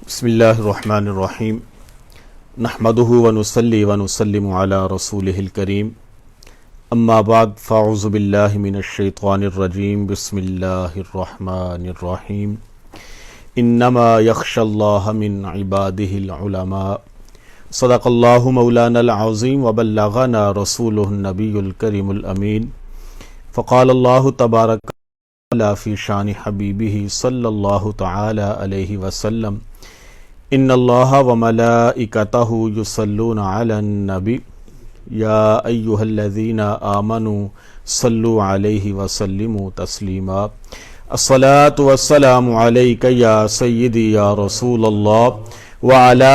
بسم اللہ الرحمن الرحیم نحمدہ ونصلی ونسلم علی رسولہ الکریم اما بعد فاعوذ باللہ من الشیطان الرجیم بسم اللہ الرحمن الرحیم انما یخشی اللہ من عبادہ العلماء صدق اللہ مولانا العظیم وبلغنا رسولہ النبی الکریم الامین فقال اللہ تبارک فی شان حبیبہ صلی اللہ تعالی علیہ وسلم ان اللہ وملائکتہ یصلون علی النبی یا ایہا الذین آمنوا صلوا علیہ وسلموا تسلیما الصلاۃ والسلام علیک یا سیدی یا رسول اللہ وعلی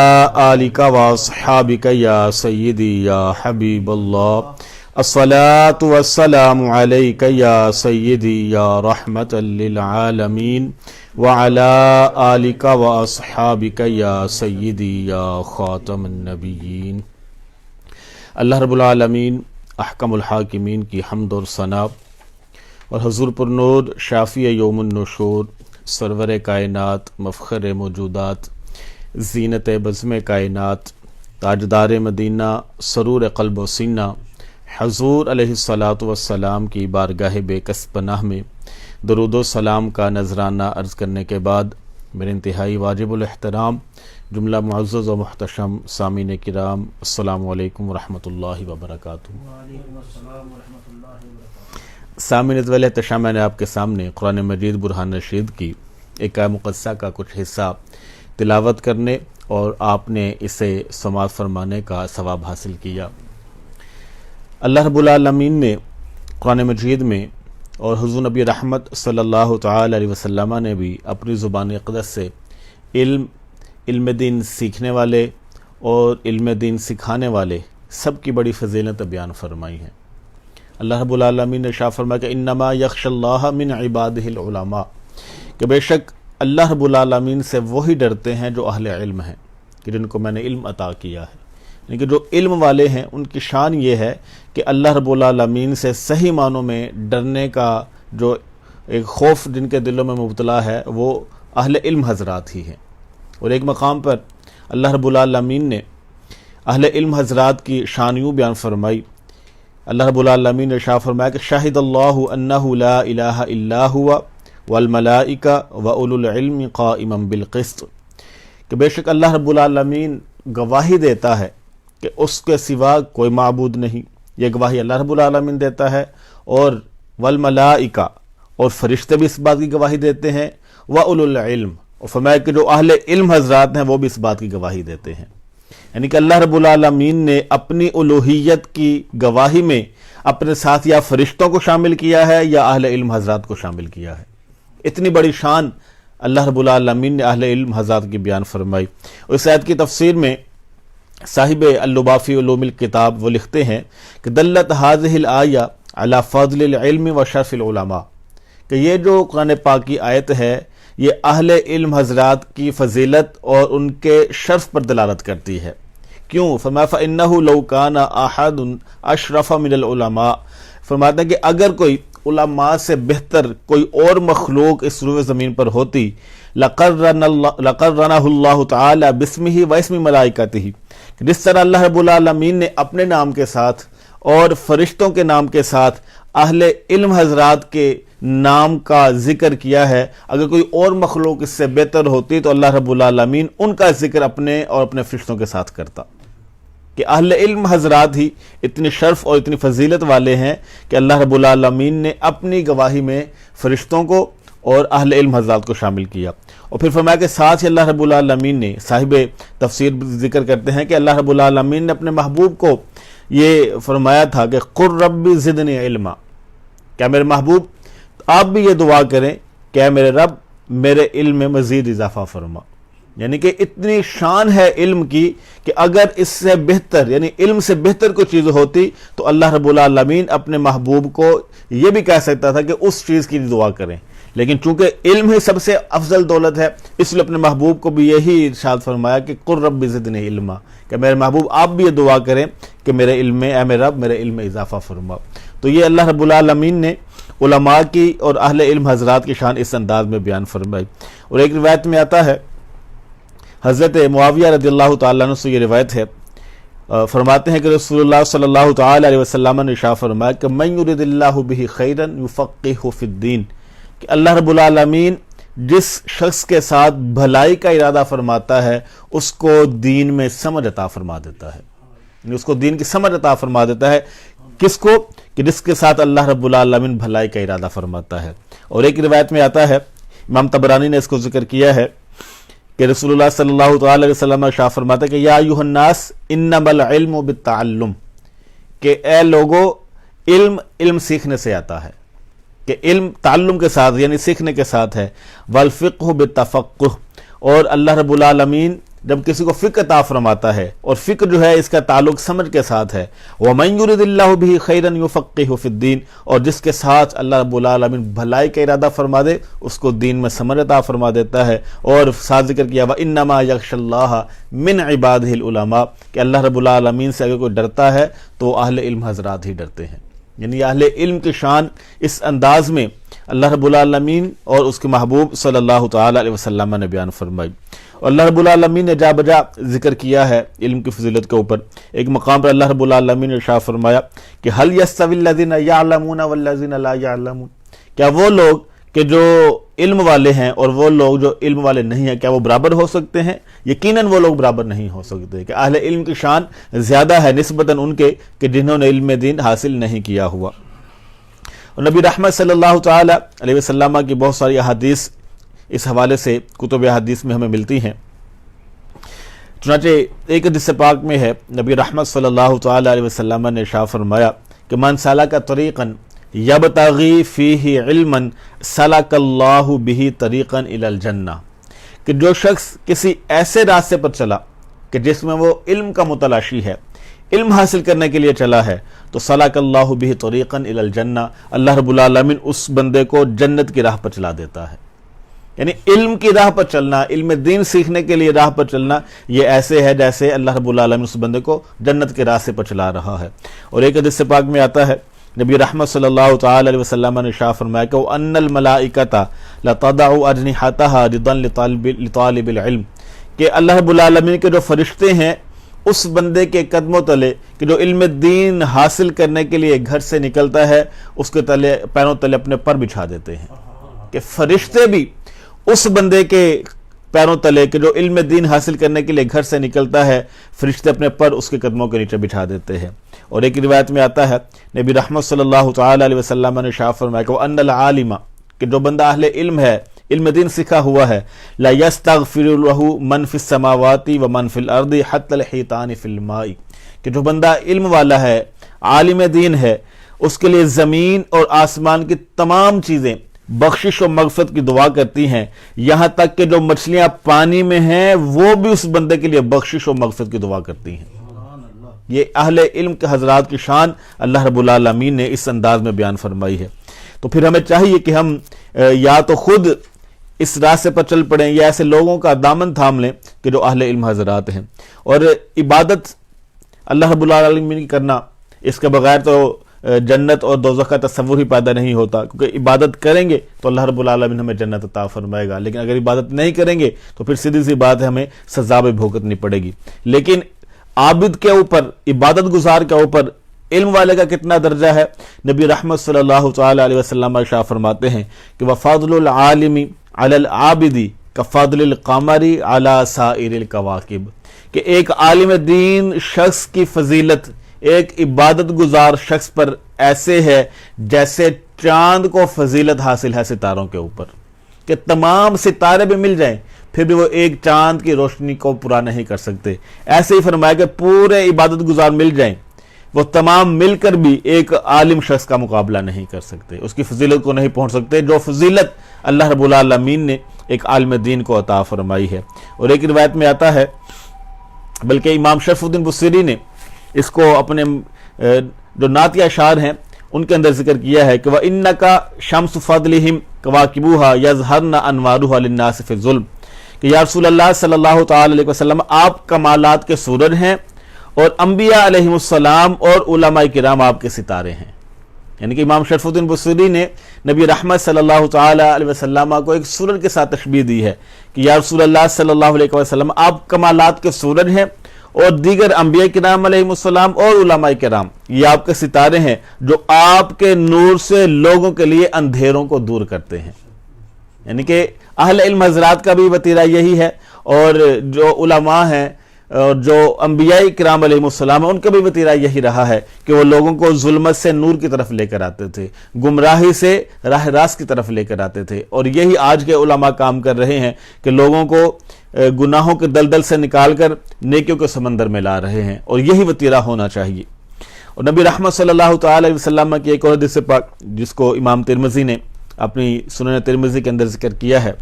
آلک واصحابک یا سیدی یا حبیب اللہ الصلاۃ والسلام علیک یا سیدی یا رحمۃ للعالمین وعلی آلک واصحابک یا سیدی یا خاتم النبیین۔ اللہ رب العالمین احکم الحاکمین کی حمد اور ثنا اور حضور پر نور شافی یوم النشور سرور کائنات مفخر موجودات زینت بزم کائنات تاجدار مدینہ سرور قلب و سینہ حضور علیہ الصلاۃ والسلام کی بارگاہ بے کس پناہ میں درود و سلام کا نذرانہ عرض کرنے کے بعد میرے انتہائی واجب الاحترام جملہ معزز و محتشم سامعین کرام السلام علیکم ورحمۃ اللہ وبرکاتہ۔ سامعین طویل احتشام، میں نے آپ کے سامنے قرآن مجید برہان رشید کی ایک آیہ مقدسہ کا کچھ حصہ تلاوت کرنے اور آپ نے اسے سماعت فرمانے کا ثواب حاصل کیا۔ اللہ رب العالمین نے قرآن مجید میں اور حضور نبی رحمت صلی اللہ تعالی علیہ وسلم نے بھی اپنی زبان اقدس سے علم دین سیکھنے والے اور علم دین سکھانے والے سب کی بڑی فضیلت بیان فرمائی ہیں۔ اللہ رب العالمین نے ارشاد فرمایا کہ انما یخشی اللہ من عبادہ العلماء، کہ بے شک اللہ رب العالمین سے وہی ڈرتے ہیں جو اہل علم ہیں، کہ جن کو میں نے علم عطا کیا ہے، یعنی کہ جو علم والے ہیں ان کی شان یہ ہے کہ اللہ رب العالمین سے صحیح معنوں میں ڈرنے کا جو ایک خوف جن کے دلوں میں مبتلا ہے وہ اہل علم حضرات ہی ہیں۔ اور ایک مقام پر اللہ رب العالمین نے اہل علم حضرات کی شان یوں بیان فرمائی۔ اللہ رب العالمین نے ارشاد فرمایا کہ شاہد اللہ انہ لا الہ الا ہوا والملائکہ واولو العلم قائما بالقسط، کہ بے شک اللہ رب العالمین گواہی دیتا ہے کہ اس کے سوا کوئی معبود نہیں، یہ گواہی اللہ رب العالمین دیتا ہے، اور والملائکہ اور فرشتے بھی اس بات کی گواہی دیتے ہیں، واولو العلم، اور فرمایا کہ جو اہل علم حضرات ہیں وہ بھی اس بات کی گواہی دیتے ہیں، یعنی کہ اللہ رب العالمین نے اپنی الوہیت کی گواہی میں اپنے ساتھ یا فرشتوں کو شامل کیا ہے یا اہل علم حضرات کو شامل کیا ہے۔ اتنی بڑی شان اللہ رب العالمین نے اہل علم حضرات کی بیان فرمائی۔ اور اس آیت کی تفسیر میں صاحب اللبافی علوم الکتاب وہ لکھتے ہیں کہ دلت هذه الآیہ علی فضل العلم و شرف العلماء، کہ یہ جو قرآن پاک کی آیت ہے یہ اہل علم حضرات کی فضیلت اور ان کے شرف پر دلالت کرتی ہے۔ کیوں؟ فرمایا فإنہ لو کان احد اشرف من العلماء، فرماتا ہے کہ اگر کوئی علماء سے بہتر کوئی اور مخلوق اس روئے زمین پر ہوتی لقرنہ اللہ تعالی باسمہ و اسم ملائکتہ، جس طرح اللہ رب العالمین نے اپنے نام کے ساتھ اور فرشتوں کے نام کے ساتھ اہل علم حضرات کے نام کا ذکر کیا ہے، اگر کوئی اور مخلوق اس سے بہتر ہوتی تو اللہ رب العالمین ان کا ذکر اپنے اور اپنے فرشتوں کے ساتھ کرتا، کہ اہل علم حضرات ہی اتنی شرف اور اتنی فضیلت والے ہیں کہ اللہ رب العالمین نے اپنی گواہی میں فرشتوں کو اور اہل علم حضرات کو شامل کیا۔ اور پھر فرمایا کہ ساتھ ہی اللہ رب العالمین نے، صاحب تفسیر ذکر کرتے ہیں کہ اللہ رب العالمین نے اپنے محبوب کو یہ فرمایا تھا کہ قل رب زدنی علما، کیا میرے محبوب آپ بھی یہ دعا کریں کہ اے میرے رب میرے علم میں مزید اضافہ فرما، یعنی کہ اتنی شان ہے علم کی کہ اگر اس سے بہتر یعنی علم سے بہتر کوئی چیز ہوتی تو اللہ رب العالمین اپنے محبوب کو یہ بھی کہہ سکتا تھا کہ اس چیز کی دعا کریں، لیکن چونکہ علم ہی سب سے افضل دولت ہے اس لیے اپنے محبوب کو بھی یہی ارشاد فرمایا کہ قل رب زدنی علما، کہ میرے محبوب آپ بھی یہ دعا کریں کہ میرے علم میں اے میرے رب میرے علم میں اضافہ فرما۔ تو یہ اللہ رب العالمین نے علماء کی اور اہل علم حضرات کی شان اس انداز میں بیان فرمائی۔ اور ایک روایت میں آتا ہے حضرت معاویہ رضی اللہ تعالیٰ عنہ سے یہ روایت ہے، فرماتے ہیں کہ رسول اللہ صلی اللہ تعالیٰ علیہ وسلم نے ارشاد فرمایا کہ من یرد اللہ بہ خیرا یفقہہ فی الدین، کہ اللہ رب العالمین جس شخص کے ساتھ بھلائی کا ارادہ فرماتا ہے اس کو دین میں سمجھ عطا فرما دیتا ہے، یعنی اس کو دین کی سمجھ عطا فرما دیتا ہے۔ کس کو؟ کہ جس کے ساتھ اللہ رب العالمین بھلائی کا ارادہ فرماتا ہے۔ اور ایک روایت میں آتا ہے، امام طبرانی نے اس کو ذکر کیا ہے کہ رسول اللہ صلی اللہ تعالی علیہ وسلم ارشاد فرماتا ہے کہ یا ایھا الناس انما العلم بالتعلم، کہ اے لوگو علم سیکھنے سے آتا ہے، کہ علم تعلم کے ساتھ یعنی سیکھنے کے ساتھ ہے، والفقہ بالتفقہ، اور اللہ رب العالمین جب کسی کو فقہ عطا فرماتا ہے، اور فقہ جو ہے اس کا تعلق سمجھ کے ساتھ ہے، وَمَن يُرِدِ اللَّهُ بِهِ خَيْرًا يُفَقِّهُ فِي الدِّينِ، اور جس کے ساتھ اللہ رب العالمین بھلائی کا ارادہ فرما دے اس کو دین میں سمجھ عطا فرما دیتا ہے۔ اور ساتھ ذکر کیا وَإِنَّمَا يَخْشَى اللَّهَ مِنْ عِبَادِهِ الْعُلَمَاء، کہ اللہ رب العالمین سے اگر کوئی ڈرتا ہے تو اہل علم حضرات ہی ڈرتے ہیں، یعنی اہل علم کی شان اس انداز میں اللہ رب العالمین اور اس کے محبوب صلی اللہ تعالی علیہ وسلم نے بیان فرمائی۔ اور اللہ رب العالمین نے جا بجا ذکر کیا ہے علم کی فضیلت کے اوپر۔ ایک مقام پر اللہ رب العالمین نے ارشاد فرمایا کہ هل يستوي الذين يعلمون والذين لا يعلمون، کیا وہ لوگ کہ جو علم والے ہیں اور وہ لوگ جو علم والے نہیں ہیں کیا وہ برابر ہو سکتے ہیں؟ یقیناً وہ لوگ برابر نہیں ہو سکتے، کہ اہل علم کی شان زیادہ ہے نسبتاً ان کے کہ جنہوں نے علم دین حاصل نہیں کیا ہوا۔ اور نبی رحمت صلی اللہ تعالی علیہ وسلم کی بہت ساری احادیث اس حوالے سے کتب احادیث میں ہمیں ملتی ہیں۔ چنانچہ ایک حدیث پاک میں ہے، نبی رحمت صلی اللہ تعالی علیہ وسلم نے ارشاد فرمایا کہ من سلک طریقا یبتغی فیہ علما سلک اللہ بہ طریقا الی الجنہ، کہ جو شخص کسی ایسے راستے پر چلا کہ جس میں وہ علم کا متلاشی ہے، علم حاصل کرنے کے لیے چلا ہے، تو سلک اللہ بہ طریقا الی الجنہ، اللہ رب العالمین اس بندے کو جنت کی راہ پر چلا دیتا ہے۔ یعنی علم کی راہ پر چلنا، علم دین سیکھنے کے لیے راہ پر چلنا، یہ ایسے ہے جیسے اللہ رب العالمین اس بندے کو جنت کے راستے پر چلا رہا ہے۔ اور ایک حدیث پاک میں آتا ہے، نبی رحمت صلی اللہ تعالی علیہ وسلم نے ارشاد فرمایا کہ وَأَنَّ الْمَلَائِكَةَ لَتَضَعُ أَجْنِحَتَهَا رِضًا لِطَالِبِ الْعِلْمِ، کہ اللہ رب العالمین کے جو فرشتے ہیں اس بندے کے قدموں تلے کہ جو علم دین حاصل کرنے کے لیے گھر سے نکلتا ہے اس کے تلے پیروں تلے اپنے پر بچھا دیتے ہیں، کہ فرشتے بھی اس بندے کے پیروں تلے کہ جو علم دین حاصل کرنے کے لیے گھر سے نکلتا ہے فرشتے اپنے پر اس کے قدموں کے نیچے بچھا دیتے ہیں۔ اور ایک روایت میں آتا ہے، نبی رحمت صلی اللہ تعالی علیہ وسلم نے ارشاد فرمایا کہ وَأَنَّ الْعَالِمَ، کہ جو بندہ اہل علم ہے، علم دین سیکھا ہوا ہے، لا يستغفر له من في السماوات ومن في الارض حتى الحيتان في الماء، کہ جو بندہ علم والا ہے، عالم دین ہے، اس کے لیے زمین اور آسمان کی تمام چیزیں بخشش و مغفرت کی دعا کرتی ہیں، یہاں تک کہ جو مچھلیاں پانی میں ہیں وہ بھی اس بندے کے لیے بخشش و مغفرت کی دعا کرتی ہیں۔ یہ اہل علم کے حضرات کی شان اللہ رب العالمین نے اس انداز میں بیان فرمائی ہے۔ تو پھر ہمیں چاہیے کہ ہم یا تو خود اس راستے پر چل پڑیں یا ایسے لوگوں کا دامن تھام لیں کہ جو اہل علم حضرات ہیں۔ اور عبادت اللہ رب العالمین کی کرنا، اس کے بغیر تو جنت اور دوزخ کا تصور ہی پیدا نہیں ہوتا، کیونکہ عبادت کریں گے تو اللہ رب العالمین ہمیں جنت عطا فرمائے گا، لیکن اگر عبادت نہیں کریں گے تو پھر سیدھی سی بات ہے ہمیں سزا بھی بھگتنی پڑے گی۔ لیکن عابد کے اوپر، عبادت گزار کے اوپر علم والے کا کتنا درجہ ہے؟ نبی رحمت صلی اللہ تعالی علیہ وسلم ارشاد فرماتے ہیں کہ وَفَضْلُ الْعَالِمِ عَلَى الْعَابِدِ كَفَضْلِ الْقَمَرِ عَلَى سَائِرِ الْكَوَاكِبِ، کہ ایک عالم دین شخص کی فضیلت ایک عبادت گزار شخص پر ایسے ہے جیسے چاند کو فضیلت حاصل ہے ستاروں کے اوپر، کہ تمام ستارے بھی مل جائیں پھر بھی وہ ایک چاند کی روشنی کو پورا نہیں کر سکتے۔ ایسے ہی فرمایا کہ پورے عبادت گزار مل جائیں، وہ تمام مل کر بھی ایک عالم شخص کا مقابلہ نہیں کر سکتے، اس کی فضیلت کو نہیں پہنچ سکتے جو فضیلت اللہ رب العالمین نے ایک عالم دین کو عطا فرمائی ہے۔ اور ایک روایت میں آتا ہے، بلکہ امام شرف الدین بصیری نے اس کو اپنے جو نعتیہ اشعار ہیں ان کے اندر ذکر کیا ہے کہ وَإِنَّكَ شَمْسُ فَضْلِهِمْ كَوَاكِبُهَا يَظْهَرْنَ أَنْوَارُهَا لِلنَّاسِ فِي الظُّلْمِ، کہ یا رسول اللہ صلی اللہ تعالی علیہ وسلم آپ کمالات کے سورج ہیں اور انبیاء علیہم السلام اور علماء کرام آپ کے ستارے ہیں، یعنی کہ امام شرف الدین بصری نے نبی رحمت صلی اللہ تعالی علیہ وسلم کو ایک سورج کے ساتھ تشبیہ دی ہے کہ یا رسول اللہ صلی اللہ علیہ وسلم آپ کمالات کے سورج ہیں، اور دیگر انبیاء کرام علیہ السلام اور علماء کرام یہ آپ کے ستارے ہیں جو آپ کے نور سے لوگوں کے لیے اندھیروں کو دور کرتے ہیں۔ یعنی کہ اہل علم حضرات کا بھی وتیرہ یہی ہے، اور جو علماء ہیں اور جو انبیاء کرام علیہ السلام ہیں ان کا بھی وتیرہ یہی رہا ہے کہ وہ لوگوں کو ظلمت سے نور کی طرف لے کر آتے تھے، گمراہی سے راہ راست کی طرف لے کر آتے تھے، اور یہی آج کے علماء کام کر رہے ہیں کہ لوگوں کو گناہوں کے دلدل سے نکال کر نیکیوں کے سمندر میں لا رہے ہیں، اور یہی وتیرہ ہونا چاہیے۔ اور نبی رحمت صلی اللہ تعالی علیہ وسلم کی ایک اور حدیث پاک جس کو امام ترمذی نے اپنی سنن ترمذی کے اندر ذکر کیا ہے،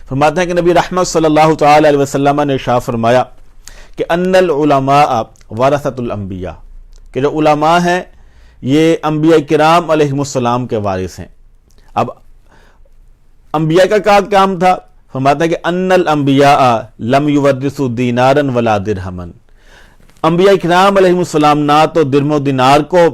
فرماتے ہیں کہ نبی رحمت صلی اللہ تعالی علیہ وسلم نے ارشاد فرمایا کہ ان العلماء ورثۃ الانبیاء، کہ جو علماء ہیں یہ انبیاء کرام علیہ السلام کے وارث ہیں۔ اب انبیاء کا کیا کام تھا؟ فرماتے ہیں کہ ان الانبیاء لم یورثوا دینارا ولا درہما، انبیاء کرام علیہ السلام نہ تو درم و دینار کو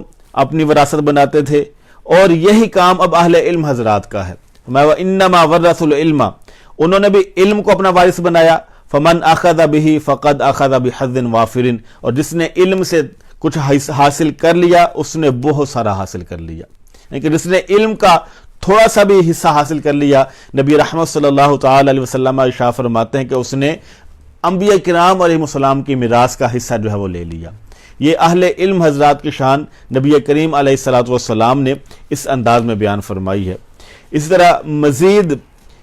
اپنی وراثت بناتے تھے، اور یہی کام اب اہل علم حضرات کا ہے۔ فرمایا انما ورثوا العلم، انہوں نے بھی علم کو اپنا وارث بنایا۔ فمن اخذ به فقد اخذ بحظ وافر، اور جس نے علم سے کچھ حاصل کر لیا اس نے بہت سارا حاصل کر لیا، لیکن جس نے علم کا تھوڑا سا بھی حصہ حاصل کر لیا، نبی رحمت صلی اللہ تعالی علیہ وسلم ارشاد فرماتے ہیں کہ اس نے انبیاء کرام علیہ السلام کی میراث کا حصہ جو ہے وہ لے لیا۔ یہ اہل علم حضرات کی شان نبی کریم علیہ الصلوۃ والسلام نے اس انداز میں بیان فرمائی ہے۔ اس طرح مزید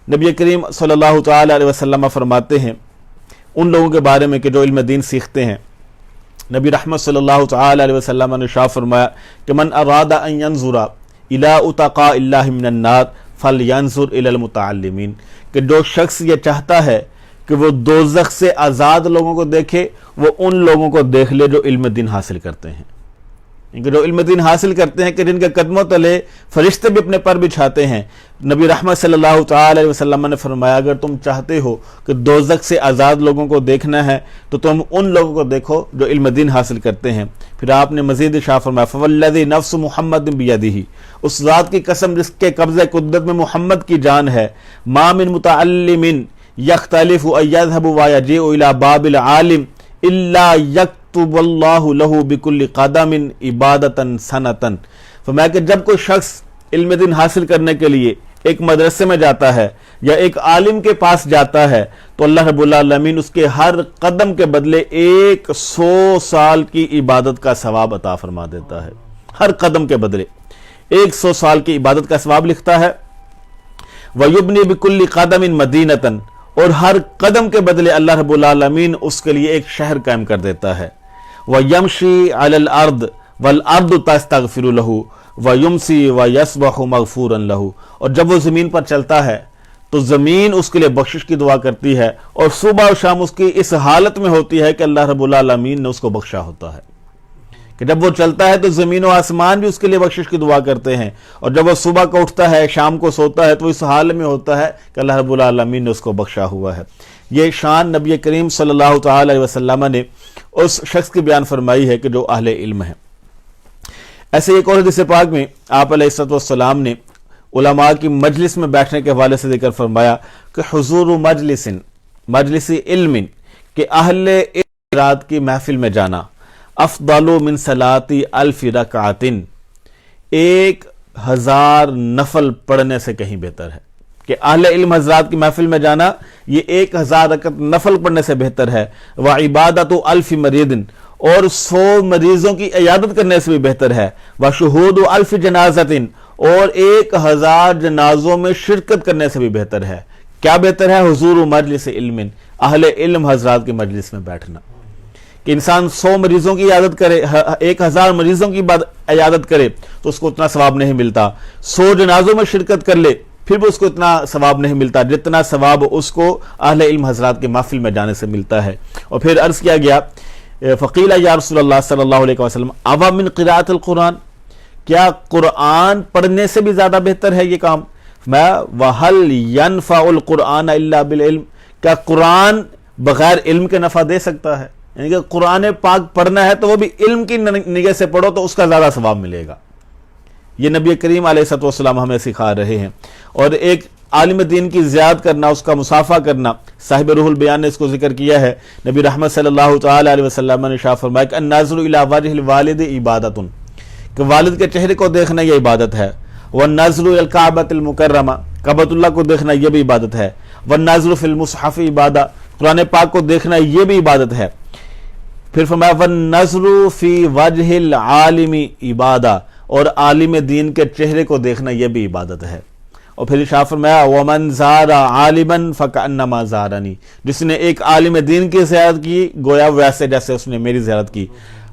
نبی کریم صلی اللہ تعالی علیہ وسلم فرماتے ہیں ان لوگوں کے بارے میں کہ جو علم دین سیکھتے ہیں، نبی رحمت صلی اللہ تعالی علیہ وسلم نے ارشاد فرمایا کہ من اراد ان ينظر الى اتقاء اللہ من النار فلینظر الى المتعلمین، کہ جو شخص یہ چاہتا ہے کہ وہ دوزخ سے آزاد لوگوں کو دیکھے، وہ ان لوگوں کو دیکھ لے جو علم دین حاصل کرتے ہیں، جو علم دین حاصل کرتے ہیں کہ جن کے قدموں تلے فرشتے بھی اپنے پر بچھاتے ہیں۔ نبی رحمت صلی اللہ تعالی علیہ وسلم نے فرمایا اگر تم چاہتے ہو کہ دوزخ سے آزاد لوگوں کو دیکھنا ہے تو تم ان لوگوں کو دیکھو جو علم دین حاصل کرتے ہیں۔ پھر آپ نے مزید ارشاد فرمایا فوالذی نفس محمد بیدہ، اس ذات کی قسم جس کے قبضہ قدرت میں محمد کی جان ہے، ما من متعلم یختلف ان یذهب ویجیء الی باب العالم الا یکتب اللہ لہ بکل قدم عبادتا سنتا۔ فرمایا کہ جب کوئی شخص علم دین حاصل کرنے کے لیے ایک مدرسے میں جاتا ہے یا ایک عالم کے پاس جاتا ہے تو اللہ رب العالمین اس کے ہر قدم کے بدلے 100 سال کی عبادت کا ثواب عطا فرما دیتا ہے، ہر قدم کے بدلے 100 سال کی عبادت کا ثواب لکھتا ہے۔ وَيُبْنِي بِكُلِّ قَدَمٍ مَدِينَةً، اور ہر قدم کے بدلے اللہ رب العالمین اس کے لیے ایک شہر قائم کر دیتا ہے۔ وَيَمْشِي عَلَى الْأَرْضِ وَالْأَرْضُ تَسْتَغْفِرُ لَهُ وَيُمْسِي وَيَصْبَحُ مَغْفُورًا لَهُ، اور جب وہ زمین پر چلتا ہے تو زمین اس کے لیے بخشش کی دعا کرتی ہے، اور صبح و شام اس کی اس حالت میں ہوتی ہے کہ اللہ رب العالمین نے اس کو بخشا ہوتا ہے، کہ جب وہ چلتا ہے تو زمین و آسمان بھی اس کے لیے بخشش کی دعا کرتے ہیں، اور جب وہ صبح کو اٹھتا ہے شام کو سوتا ہے تو اس حال میں ہوتا ہے کہ اللہ رب العالمین نے اس کو بخشا ہوا ہے۔ یہ شان نبی کریم صلی اللہ تعالی علیہ وسلم نے اس شخص کی بیان فرمائی ہے کہ جو اہل علم ہے۔ ایسے ایک اور حدیث پاک میں آپ علیہ الصلوۃ والسلام نے علماء کی مجلس میں بیٹھنے کے حوالے سے ذکر فرمایا کہ حضور مجلس علم، کہ اہل علم رات کی محفل میں جانا، افضل من صلاۃ الف رکعۃ، 1000 نفل پڑھنے سے کہیں بہتر ہے، کہ اہل علم حضرات کی محفل میں جانا یہ 1000 رکعت نفل پڑھنے سے بہتر ہے۔ وعبادۃ الف مریض، اور 100 مریضوں کی عیادت کرنے سے بھی بہتر ہے۔ وشہود الف جنازۃ، اور 1000 جنازوں میں شرکت کرنے سے بھی بہتر ہے۔ کیا بہتر ہے؟ حضور مجلس علم، اہل علم حضرات کی مجلس میں بیٹھنا، کہ انسان 100 مریضوں کی عیادت کرے، 1000 مریضوں کی عیادت کرے تو اس کو اتنا ثواب نہیں ملتا، 100 جنازوں میں شرکت کر لے پھر بھی اس کو اتنا ثواب نہیں ملتا جتنا ثواب اس کو اہل علم حضرات کے محفل میں جانے سے ملتا ہے۔ اور پھر عرض کیا گیا فقیل یا رسول اللہ صلی اللہ علیہ وسلم اوا من قراءۃ القرآن، کیا قرآن پڑھنے سے بھی زیادہ بہتر ہے یہ کام؟ وَهَلْ يَنْفَعُ الْقُرْآنَ إِلَّا بِالْعِلْمِ، کیا قرآن بغیر علم کے نفع دے سکتا ہے؟ یعنی کہ قرآن پاک پڑھنا ہے تو وہ بھی علم کی نگاہ سے پڑھو تو اس کا زیادہ ثواب ملے گا۔ یہ نبی کریم علیہ الصلوۃ والسلام ہمیں سکھا رہے ہیں۔ اور ایک عالم دین کی زیارت کرنا، اس کا مصافحہ کرنا، صاحب روح البیان نے اس کو ذکر کیا ہے۔ نبی رحمت صلی اللہ تعالی علیہ وسلم نے ارشاد فرمایا کہ الناظر الی وجہ الوالد عبادۃ، کہ والد کے چہرے کو دیکھنا یہ عبادت ہے۔ والناظر الی الکعبۃ المکرمہ، کعبۃ اللہ کو دیکھنا یہ بھی عبادت ہے۔ والناظر فی المصحف عبادہ، قرآن پاک کو دیکھنا یہ بھی عبادت ہے۔ پھر فرمایا والنظر فی وجہ العالم عبادہ، اور عالم دین کے چہرے کو دیکھنا یہ بھی عبادت ہے۔ اور پھر ارشاد فرمایا ومن زار عالما فکأنما زارنی، جس نے ایک عالم دین کی زیارت کی گویا ویسے جیسے اس نے میری زیارت کی۔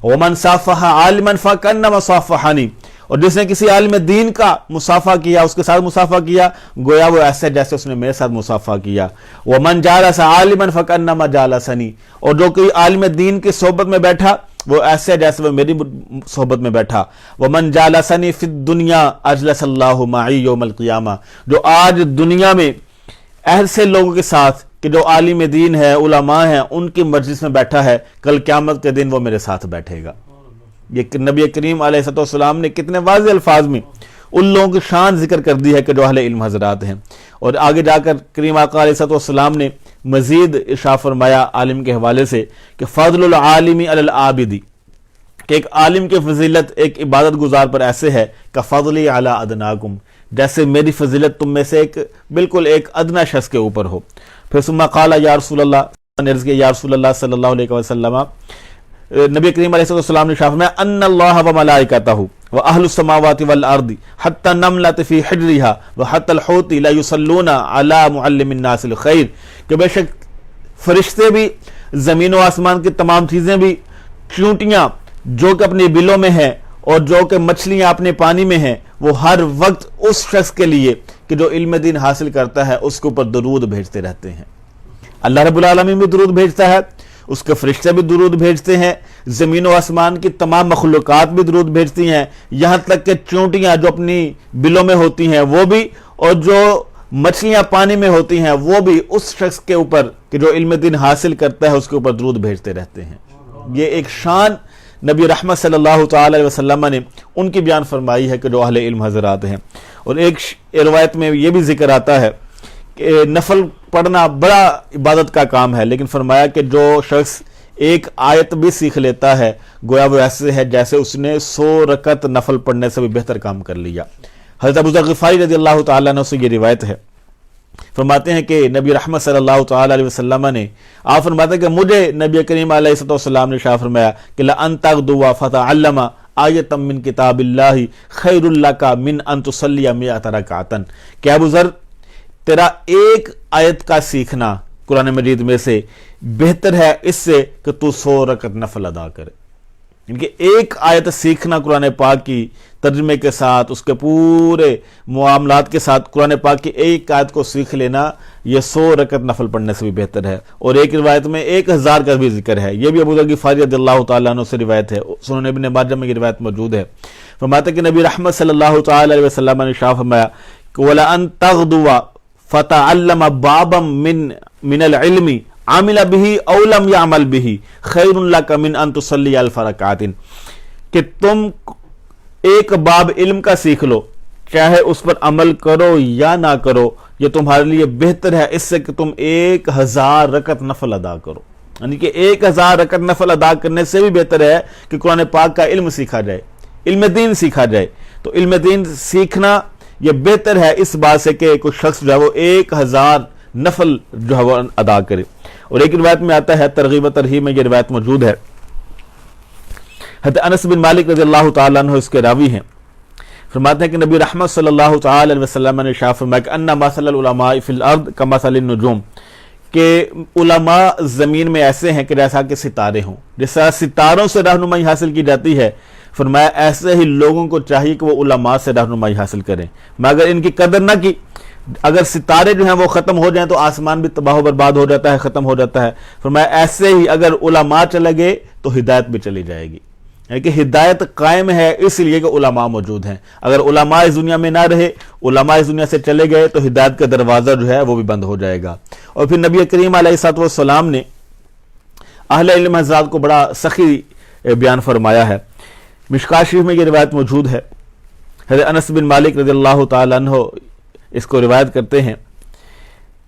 ومن صافح عالما فکأنما صافحنی، اور جس نے کسی عالم دین کا مصافحہ کیا، اس کے ساتھ مصافحہ کیا گویا وہ ایسے جیسے اس نے میرے ساتھ مصافحہ کیا۔ ومن جالس عالما فکأنما جالسنی، اور جو کوئی عالم دین کی صحبت میں بیٹھا وہ ایسے جیسے وہ میری صحبت میں بیٹھا۔ ومن جالسنی فی الدنیا اجلس اللہ معی یوم القیامہ، جو آج دنیا میں ایسے لوگوں کے ساتھ کہ جو عالم دین ہے، علماء ہیں، ان کی مجلس میں بیٹھا ہے، کل قیامت کے دن وہ میرے ساتھ بیٹھے گا۔ یہ نبی کریم علیہ الصلوۃ والسلام نے کتنے واضح الفاظ میں ان لوگوں کی شان ذکر کر دی ہے کہ جو اہل علم حضرات ہیں۔ اور آگے جا کر کریم آقا علیہ الصلوۃ والسلام نے مزید ارشاد فرمایا عالم کے حوالے سے کہ فضل العالم علی العابد، کہ ایک عالم کی فضیلت ایک عبادت گزار پر ایسے ہے کہ فضلی علی ادناکم، جیسے میری فضیلت تم میں سے بالکل ایک ادنا شخص کے اوپر ہو۔ پھر ثم قال یا رسول اللہ، نے عرض کیا یا رسول اللہ صلی اللہ علیہ وسلم، نبی کریم علیہ السلام نے ارشاد فرمایا ان اللہ و ملائکتہ واہل السماوات والارض حتی النملۃ فی حجرها وحتی الحوت لا یصلون علی معلم الناس الخیر، کہ بے شک فرشتے بھی، زمین و آسمان کی تمام چیزیں بھی، چونٹیاں جو کہ اپنے بلوں میں ہیں اور جو کہ مچھلیاں اپنے پانی میں ہیں، وہ ہر وقت اس شخص کے لیے کہ جو علم دین حاصل کرتا ہے اس کے اوپر درود بھیجتے رہتے ہیں۔ اللہ رب العالمین بھی درود بھیجتا ہے، اس کے فرشتے بھی درود بھیجتے ہیں، زمین و آسمان کی تمام مخلوقات بھی درود بھیجتی ہیں، یہاں تک کہ چونٹیاں جو اپنی بلوں میں ہوتی ہیں وہ بھی، اور جو مچھلیاں پانی میں ہوتی ہیں وہ بھی اس شخص کے اوپر کہ جو علم دین حاصل کرتا ہے اس کے اوپر درود بھیجتے رہتے ہیں۔ یہ ایک شان نبی رحمت صلی اللہ تعالی علیہ وسلم نے ان کی بیان فرمائی ہے کہ جو اہل علم حضرات ہیں۔ اور ایک روایت میں یہ بھی ذکر آتا ہے کہ نفل پڑھنا بڑا عبادت کا کام ہے، لیکن فرمایا کہ جو شخص ایک آیت بھی سیکھ لیتا ہے گویا وہ ایسے ہے جیسے اس نے 100 رکعت نفل پڑھنے سے بھی بہتر کام کر لیا۔ حضرت ابو ذر غفاری رضی اللہ تعالیٰ عنہ سے یہ روایت ہے، فرماتے ہیں کہ نبی رحمت صلی اللہ تعالی علیہ وسلم نے آپ فرماتے ہیں کہ مجھے نبی کریم علیہ الصلوۃ والسلام نے ارشاد فرمایا کہ لَأَن تَغْدُوَ فَتَعَلَّمَ آیَةً مِّن کتاب اللہ خیر لک من ان تصلی 100 رکعۃ، کہ ابو ذر تیرا ایک آیت کا سیکھنا قرآن مجید میں سے بہتر ہے اس سے کہ تو 100 رکعت نفل ادا کرے۔ ان کے ایک آیت سیکھنا قرآن پاک کی ترجمے کے ساتھ، اس کے پورے معاملات کے ساتھ قرآن پاک کی ایک آیت کو سیکھ لینا یہ 100 رکعت نفل پڑھنے سے بھی بہتر ہے۔ اور ایک روایت میں 1000 کا بھی ذکر ہے، یہ بھی ابو ذر غفاری رضی اللہ تعالیٰ عنہ سے روایت ہے، سنن ابن ماجہ میں یہ روایت موجود ہے۔ فرماتے کہ نبی رحمت صلی اللہ تعالی علیہ وسلم نے ارشاد فرمایا کہ وَلَأَن تَغْدُوَ فَتَعَلَّمَ بَابًا مِّنَ الْعِلْمِ عَمِلَ بِهِ أَوْ لَمْ يَعْمَلْ بِهِ خَيْرٌ لَكَ مِنْ أَن تُصَلِّيَ 1000 رکعات، کہ تم ایک باب علم کا سیکھ لو، چاہے اس پر عمل کرو یا نہ کرو، یہ تمہارے لیے بہتر ہے اس سے کہ تم 1000 رکعت نفل ادا کرو۔ یعنی کہ 1000 رکعت نفل ادا کرنے سے بھی بہتر ہے کہ قرآن پاک کا علم سیکھا جائے، علم دین سیکھا جائے۔ تو علم دین سیکھنا یہ بہتر ہے اس بات سے کہ کوئی شخص جو ہے وہ 1000 نفل جو ہے وہ ادا کرے۔ اور ایک روایت میں آتا ہے، ترغیب و ترہیب میں یہ روایت موجود ہے، حضرت انس بن مالک رضی اللہ تعالیٰ عنہ اس کے راوی ہیں، فرماتے ہیں کہ نبی رحمت صلی اللہ تعالی علیہ وسلم نے ارشاد فرمایا کہ ان مثل العلماء فی الارض کمثل النجوم، کہ علماء زمین میں ایسے ہیں کہ جیسا کہ ستارے ہوں، جیسا ستاروں سے رہنمائی حاصل کی جاتی ہے، فرمایا ایسے ہی لوگوں کو چاہیے کہ وہ علماء سے رہنمائی حاصل کریں، مگر ان کی قدر نہ کی، اگر ستارے جو ہیں وہ ختم ہو جائیں تو آسمان بھی تباہ و برباد ہو جاتا ہے، ختم ہو جاتا ہے۔ فرمایا ایسے ہی اگر علماء چلے گئے تو ہدایت بھی چلی جائے گی، یعنی کہ ہدایت قائم ہے اس لیے کہ علماء موجود ہیں، اگر علماء اس دنیا میں نہ رہے، علماء اس دنیا سے چلے گئے تو ہدایت کا دروازہ جو ہے وہ بھی بند ہو جائے گا۔ اور پھر نبی کریم علیہ الصلوۃ والسلام نے اہل علم حضرات کو بڑا سخی بیان فرمایا ہے، مشکوٰۃ شریف میں یہ روایت موجود ہے، حضرت انس بن مالک رضی اللہ تعالی عنہ اس کو روایت کرتے ہیں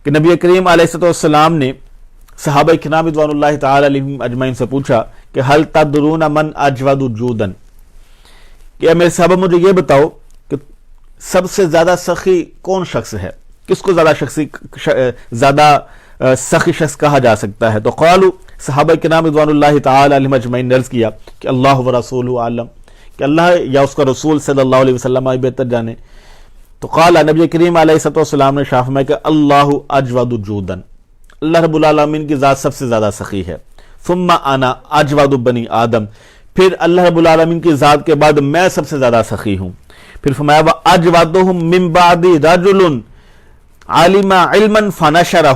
کہ نبی کریم علیہ السلام نے صحابہ کرام رضوان اللہ تعالی علیہم اجمعین سے پوچھا کہ هل تدرون من اجود جودا، کہ میرے صحابہ مجھے یہ بتاؤ کہ سب سے زیادہ سخی کون شخص ہے، کس کو زیادہ سخی شخص کہا جا سکتا ہے؟ تو قالوا، صحابہ کرام رضوان اللہ تعالی علیہم اجمعین نے عرض کیا کہ اللہ ورسولہ اعلم، کہ اللہ یا اس کا رسول صلی اللہ علیہ وسلم بہتر جانے۔ تو قال، نبی کریم علیہ السلام نے ارشاد فرمایا کہ اللہ اجود جودا، اللہ رب العالمین کی ذات سب سے زیادہ سخی ہے۔ ثم انا اجود بنی آدم، پھر اللہ رب العالمین کی ذات کے بعد میں سب سے زیادہ سخی ہوں۔ پھر فرمایا واجودہم من بعد رجل علم علما فنشرہ،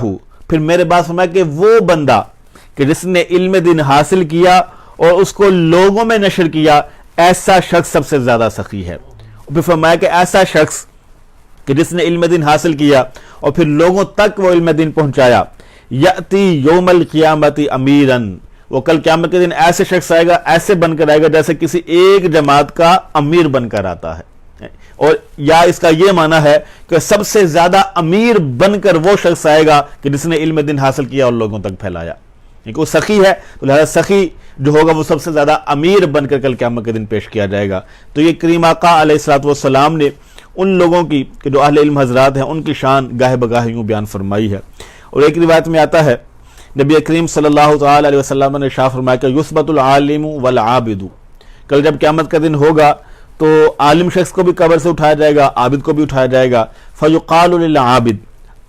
پھر میرے بعد فرمایا کہ وہ بندہ کہ جس نے علم دین حاصل کیا اور اس کو لوگوں میں نشر کیا، ایسا شخص سب سے زیادہ سخی ہے۔ پھر فرمایا کہ ایسا شخص کہ جس نے علم دین حاصل کیا اور پھر لوگوں تک وہ علم دین پہنچایا، یأتی یوم القیامت امیراً، وہ کل قیامت کے دن ایسے شخص آئے گا، ایسے بن کر آئے گا جیسے کسی ایک جماعت کا امیر بن کر آتا ہے، اور یا اس کا یہ معنی ہے کہ سب سے زیادہ امیر بن کر وہ شخص آئے گا کہ جس نے علم دین حاصل کیا اور لوگوں تک پھیلایا، کیونکہ وہ سخی ہے تو لہذا سخی جو ہوگا وہ سب سے زیادہ امیر بن کر کل قیامت کے دن پیش کیا جائے گا۔ تو یہ کریم آقا علیہ الصلوۃ والسلام نے ان لوگوں کی کہ جو اہل علم حضرات ہیں ان کی شان گاہے بگاہے یوں بیان فرمائی ہے۔ اور ایک روایت میں آتا ہے نبی کریم صلی اللہ تعالی علیہ وسلم نے ارشاد فرمایا کہ یثبت العالم والعابد، کل جب قیامت کا دن ہوگا تو عالم شخص کو بھی قبر سے اٹھایا جائے گا، عابد کو بھی اٹھایا جائے گا۔ فیقال للعابد،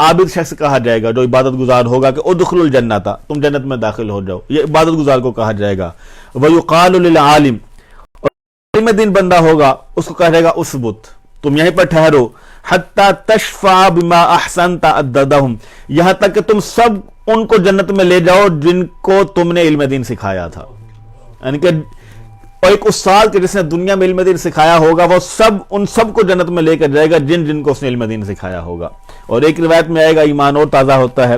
عابد شخص کہا جائے گا جو عبادت گزار ہوگا کہ ادخلوا الجنۃ، تم جنت میں داخل ہو جاؤ، یہ عبادت گزار کو کہا جائے گا۔ ویقال للعالم، اور علم دین بندہ ہوگا اس کو کہا جائے گا اثبت، تم یہیں پر ٹھہرو، حتی تشفع بما احسنت عددہم، یہاں تک کہ تم سب ان کو جنت میں لے جاؤ جن کو تم نے علم دین سکھایا تھا، یعنی کہ ایک استاد کے جس نے دنیا میں علم دین سکھایا ہوگا وہ ان سب کو جنت میں لے کر جائے گا جن کو اس نے علم دین سکھایا ہوگا۔ اور ایک روایت میں آئے گا ایمان اور تازہ ہوتا ہے،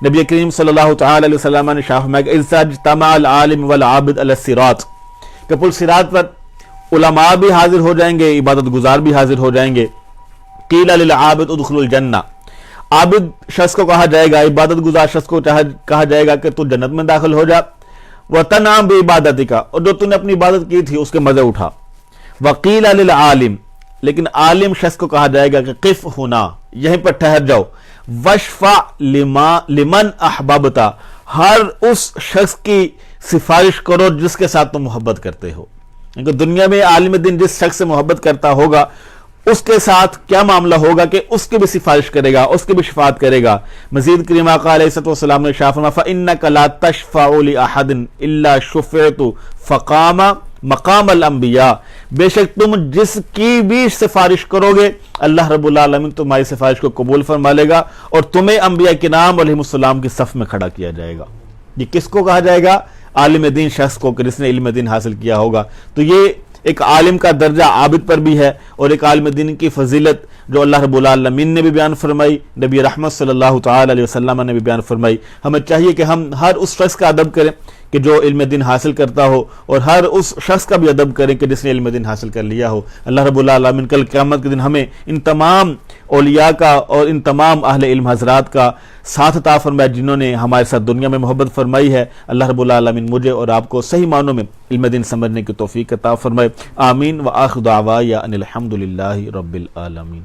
نبی کریم صلی اللہ تعالی علیہ وسلم نے ارشاد فرمایا کہ اذا اجتمع العالم والعابد علی الصراط، کہ پل صراط پر علماء بھی حاضر ہو جائیں گے، عبادت گزار بھی حاضر ہو جائیں گے۔ قیل للعابد ادخلوا الجنہ، عابد شخص کو کہا جائے گا، عبادت گزار شخص کو کہا جائے گا کہ تو جنت میں داخل ہو جا۔ وَتَنْعَمْ بِعِبَادَتِكَ، اور جو تم نے اپنی عبادت کی تھی اس کے مزے اٹھا۔ وَقِيلَ لِلْعَالِمِ، لیکن عالم شخص کو کہا جائے گا کہ قف ہونا، یہیں پر ٹھہر جاؤ۔ وَاشْفَعْ لِمَنْ أَحْبَبْتَ، ہر اس شخص کی سفارش کرو جس کے ساتھ تم محبت کرتے ہو، کیونکہ دنیا میں عالم دین جس شخص سے محبت کرتا ہوگا اس کے ساتھ کیا معاملہ ہوگا کہ اس کی بھی سفارش کرے گا، اس کی بھی شفاعت کرے گا۔ مزید کریم آقا علیہ السلام نے ارشاد فرمایا فَإِنَّكَ لَا تَشْفَعُ لِأَحَدٍ إِلَّا شُفِعْتُ فَقَامَ مقام الانبیاء، بے شک تم جس کی بھی سفارش کرو گے اللہ رب العالمین تمہاری سفارش کو قبول فرما لے گا اور تمہیں انبیاء کرام علیہ السلام کی صف میں کھڑا کیا جائے گا۔ یہ کس کو کہا جائے گا؟ عالم دین شخص کو کہ جس نے علم دین حاصل کیا ہوگا۔ تو یہ ایک عالم کا درجہ عابد پر بھی ہے اور ایک عالم دین کی فضیلت جو اللہ رب العالمین نے بھی بیان فرمائی، نبی رحمت صلی اللہ تعالی علیہ وسلم نے بھی بیان فرمائی۔ ہمیں چاہیے کہ ہم ہر اس شخص کا ادب کریں کہ جو علم دین حاصل کرتا ہو اور ہر اس شخص کا بھی ادب کریں کہ جس نے علم دین حاصل کر لیا ہو۔ اللہ رب العالمین کل قیامت کے دن ہمیں ان تمام اولیاء کا اور ان تمام اہل علم حضرات کا ساتھ عطا فرمائے جنہوں نے ہمارے ساتھ دنیا میں محبت فرمائی ہے۔ اللہ رب العالمین مجھے اور آپ کو صحیح معنوں میں علم دین سمجھنے کی توفیق عطا فرمائے۔ آمین۔ وآخر دعوایا ان الحمد للہ رب العالمین۔